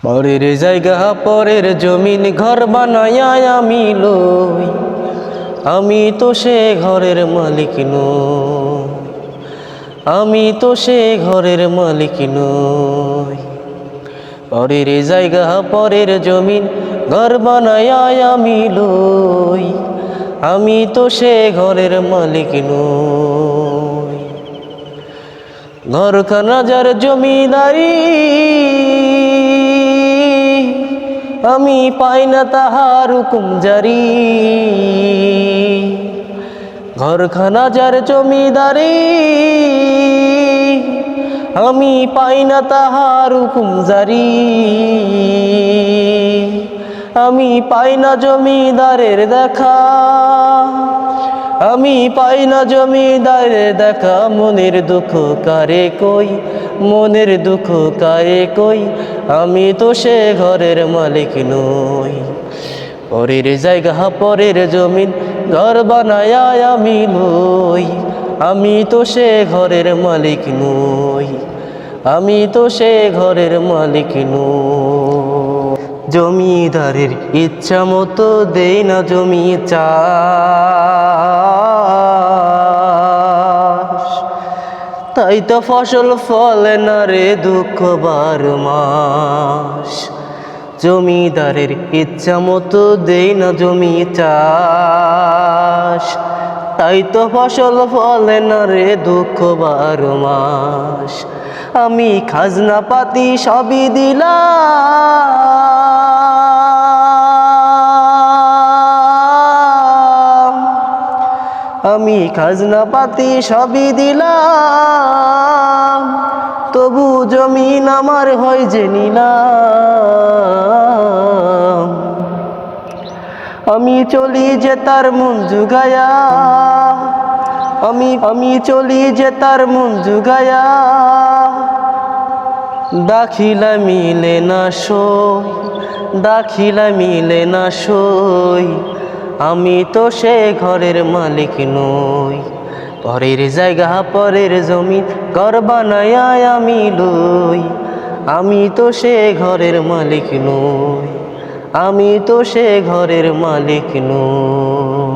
পরের জায়গা পরের জমিন ঘর বানায়া আমি লই, আমি তো সে ঘরের মালিক নই, আমি তো সে ঘরের মালিক নই। পরের জায়গা পরের জমিন ঘর বানায়া আমি লই, আমি তো সে ঘরের মালিক নই। ঘরখানা যার জমিদারি, আমি পাই না তাহার হুকুম জারি। ঘরখানা যার জমিদারি, আমি পাই না তাহার হুকুম জারি। আমি পাই না জমিদারের দেখা, আমি পাই না জমিদারের দেখা। মনের দুঃখ কারে কই, মনের দুঃখ কারে কই, আমি তো সে ঘরের মালিক নই। পরের জায়গা পরের জমিন ঘর বানায়া আমি লই, আমি তো সে ঘরের মালিক নই, আমি তো সে ঘরের মালিক নই। জমিদারের ইচ্ছা মতো দেই না জমি চাষ, তাই তো ফসল ফলে না রে দুঃখ 12 মাস। জমিদারের ইচ্ছা মতো দেই না জমি চাষ, তাই তো ফসল ফলে না রে দুঃখ 12 মাস। আমি খাজনা পাতি সবই দিলাম, আমি খাজনা পাতি সবই দিলাম, তবু জমিন আমার হয় যে নিলাম। আমি চলি যে তার মন জুগায়া, আমি চলি যে তার মন জুগায়া। দাখিলা মিলে না সই, দাখিলা মিলে না সই, আমি তো সে ঘরের মালিক নই। পরের জায়গা পরের জমি ঘর বানায়া আমি লই, আমি তো সে ঘরের মালিক নই, আমি তো সে ঘরের মালিক নই।